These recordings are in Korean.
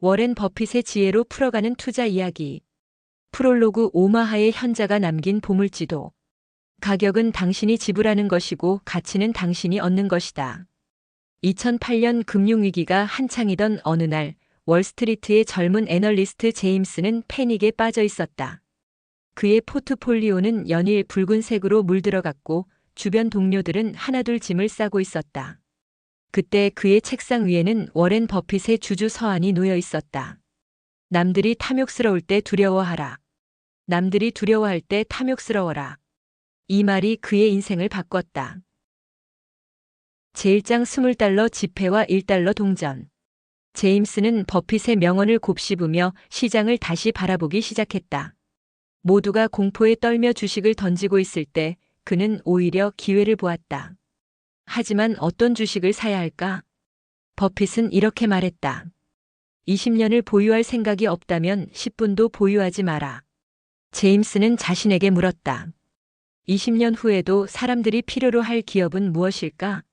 워렌 버핏의 지혜로 풀어가는 투자 이야기. 프롤로그 오마하의 현자가 남긴 보물지도. 가격은 당신이 지불하는 것이고 가치는 당신이 얻는 것이다. 2008년 금융위기가 한창이던 어느 날 월스트리트의 젊은 애널리스트 제임스는 패닉에 빠져 있었다. 그의 포트폴리오는 연일 붉은색으로 물들어갔고 주변 동료들은 하나둘 짐을 싸고 있었다. 그때 그의 책상 위에는 워렌 버핏의 주주 서한이 놓여 있었다. 남들이 탐욕스러울 때 두려워하라. 남들이 두려워할 때 탐욕스러워라. 이 말이 그의 인생을 바꿨다. 제1장 20달러 지폐와 1달러 동전. 제임스는 버핏의 명언을 곱씹으며 시장을 다시 바라보기 시작했다. 모두가 공포에 떨며 주식을 던지고 있을 때 그는 오히려 기회를 보았다. 하지만 어떤 주식을 사야 할까? 버핏은 이렇게 말했다. 20년을 보유할 생각이 없다면 10분도 보유하지 마라. 제임스는 자신에게 물었다. 20년 후에도 사람들이 필요로 할 기업은 무엇일까?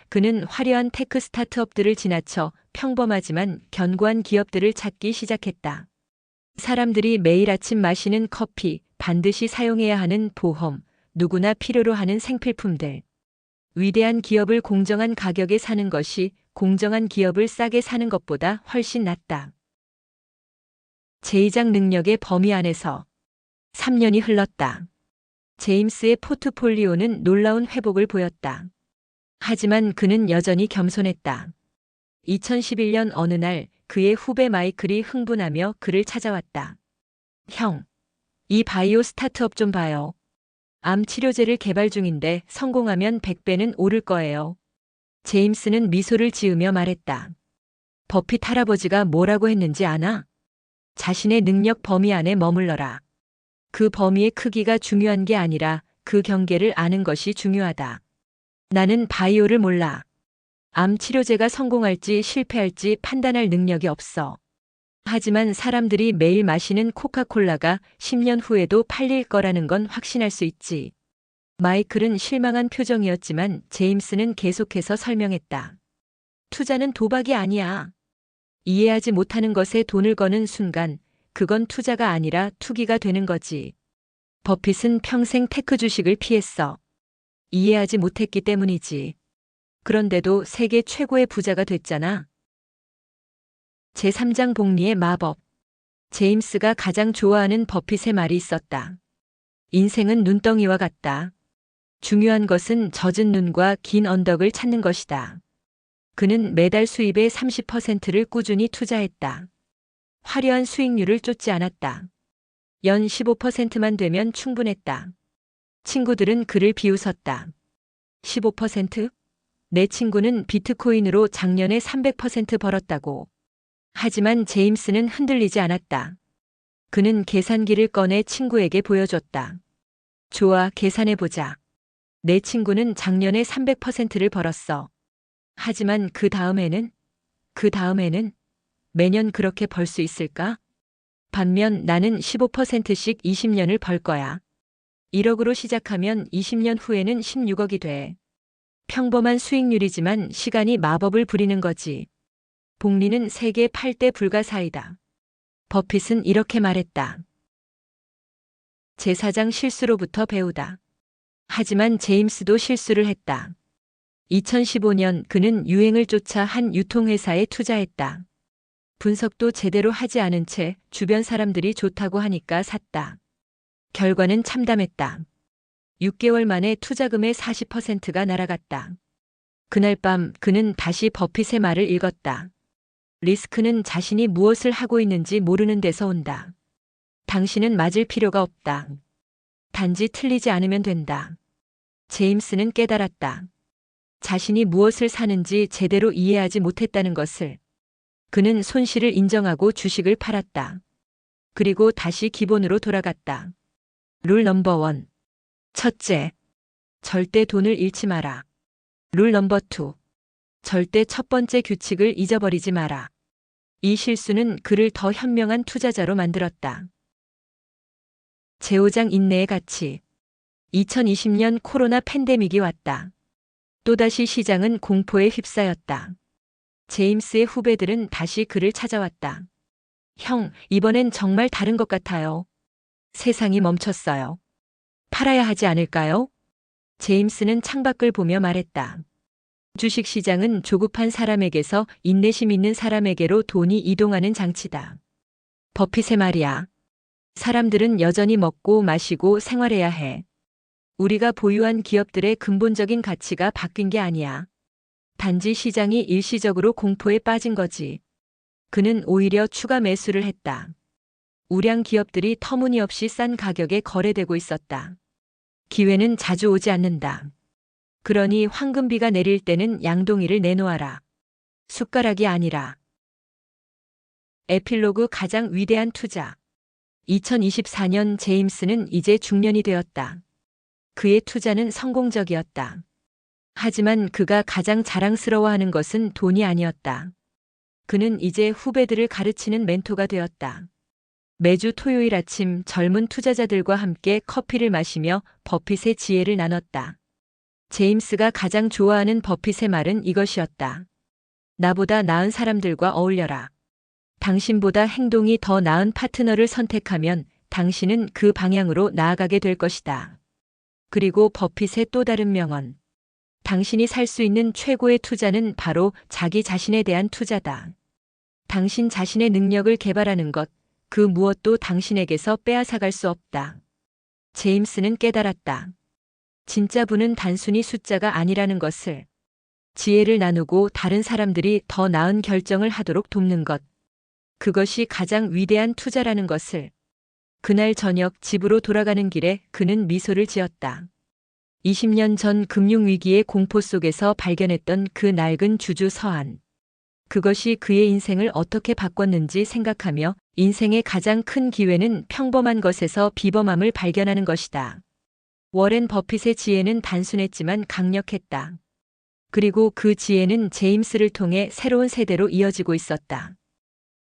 그는 화려한 테크 스타트업들을 지나쳐 평범하지만 견고한 기업들을 찾기 시작했다. 사람들이 매일 아침 마시는 커피, 반드시 사용해야 하는 보험, 누구나 필요로 하는 생필품들. 위대한 기업을 공정한 가격에 사는 것이 공정한 기업을 싸게 사는 것보다 훨씬 낫다. 제2장 능력의 범위 안에서 3년이 흘렀다. 제임스의 포트폴리오는 놀라운 회복을 보였다. 하지만 그는 여전히 겸손했다. 2011년 어느 날 그의 후배 마이클이 흥분하며 그를 찾아왔다. 형, 이 바이오 스타트업 좀 봐요. 암 치료제를 개발 중인데 성공하면 100배는 오를 거예요. 제임스는 미소를 지으며 말했다. 버핏 할아버지가 뭐라고 했는지 아나? 자신의 능력 범위 안에 머물러라. 그 범위의 크기가 중요한 게 아니라 그 경계를 아는 것이 중요하다. 나는 바이오를 몰라. 암 치료제가 성공할지 실패할지 판단할 능력이 없어. 하지만 사람들이 매일 마시는 코카콜라가 10년 후에도 팔릴 거라는 건 확신할 수 있지. 마이클은 실망한 표정이었지만 제임스는 계속해서 설명했다. 투자는 도박이 아니야. 이해하지 못하는 것에 돈을 거는 순간 그건 투자가 아니라 투기가 되는 거지. 버핏은 평생 테크 주식을 피했어. 이해하지 못했기 때문이지. 그런데도 세계 최고의 부자가 됐잖아. 제3장 복리의 마법. 제임스가 가장 좋아하는 버핏의 말이 있었다. 인생은 눈덩이와 같다. 중요한 것은 젖은 눈과 긴 언덕을 찾는 것이다. 그는 매달 수입의 30%를 꾸준히 투자했다. 화려한 수익률을 쫓지 않았다. 연 15%만 되면 충분했다. 친구들은 그를 비웃었다. 15%? 내 친구는 비트코인으로 작년에 300% 벌었다고. 하지만 제임스는 흔들리지 않았다. 그는 계산기를 꺼내 친구에게 보여줬다. 좋아, 계산해보자. 내 친구는 작년에 300%를 벌었어. 하지만 그 다음에는 매년 그렇게 벌 수 있을까? 반면 나는 15%씩 20년을 벌 거야. 1억으로 시작하면 20년 후에는 16억이 돼. 평범한 수익률이지만 시간이 마법을 부리는 거지. 복리는 세계 8대 불가사의다. 버핏은 이렇게 말했다. 제4장 실수로부터 배우다. 하지만 제임스도 실수를 했다. 2015년 그는 유행을 쫓아 한 유통회사에 투자했다. 분석도 제대로 하지 않은 채 주변 사람들이 좋다고 하니까 샀다. 결과는 참담했다. 6개월 만에 투자금의 40%가 날아갔다. 그날 밤 그는 다시 버핏의 말을 읽었다. 리스크는 자신이 무엇을 하고 있는지 모르는 데서 온다. 당신은 맞을 필요가 없다. 단지 틀리지 않으면 된다. 제임스는 깨달았다. 자신이 무엇을 사는지 제대로 이해하지 못했다는 것을. 그는 손실을 인정하고 주식을 팔았다. 그리고 다시 기본으로 돌아갔다. 룰 넘버 1. 첫째, 절대 돈을 잃지 마라. 룰 넘버 2. 절대 첫 번째 규칙을 잊어버리지 마라. 이 실수는 그를 더 현명한 투자자로 만들었다. 제5장 인내의 가치. 2020년 코로나 팬데믹이 왔다. 또다시 시장은 공포에 휩싸였다. 제임스의 후배들은 다시 그를 찾아왔다. 형, 이번엔 정말 다른 것 같아요. 세상이 멈췄어요. 팔아야 하지 않을까요? 제임스는 창밖을 보며 말했다. 주식시장은 조급한 사람에게서 인내심 있는 사람에게로 돈이 이동하는 장치다. 버핏의 말이야. 사람들은 여전히 먹고 마시고 생활해야 해. 우리가 보유한 기업들의 근본적인 가치가 바뀐 게 아니야. 단지 시장이 일시적으로 공포에 빠진 거지. 그는 오히려 추가 매수를 했다. 우량 기업들이 터무니없이 싼 가격에 거래되고 있었다. 기회는 자주 오지 않는다. 그러니 황금비가 내릴 때는 양동이를 내놓아라. 숟가락이 아니라. 에필로그 가장 위대한 투자. 2024년 제임스는 이제 중년이 되었다. 그의 투자는 성공적이었다. 하지만 그가 가장 자랑스러워하는 것은 돈이 아니었다. 그는 이제 후배들을 가르치는 멘토가 되었다. 매주 토요일 아침 젊은 투자자들과 함께 커피를 마시며 버핏의 지혜를 나눴다. 제임스가 가장 좋아하는 버핏의 말은 이것이었다. 나보다 나은 사람들과 어울려라. 당신보다 행동이 더 나은 파트너를 선택하면 당신은 그 방향으로 나아가게 될 것이다. 그리고 버핏의 또 다른 명언. 당신이 살 수 있는 최고의 투자는 바로 자기 자신에 대한 투자다. 당신 자신의 능력을 개발하는 것, 그 무엇도 당신에게서 빼앗아갈 수 없다. 제임스는 깨달았다. 진짜 부는 단순히 숫자가 아니라는 것을. 지혜를 나누고 다른 사람들이 더 나은 결정을 하도록 돕는 것. 그것이 가장 위대한 투자라는 것을. 그날 저녁 집으로 돌아가는 길에 그는 미소를 지었다. 20년 전 금융위기의 공포 속에서 발견했던 그 낡은 주주 서한. 그것이 그의 인생을 어떻게 바꿨는지 생각하며 인생의 가장 큰 기회는 평범한 것에서 비범함을 발견하는 것이다. 워렌 버핏의 지혜는 단순했지만 강력했다. 그리고 그 지혜는 제임스를 통해 새로운 세대로 이어지고 있었다.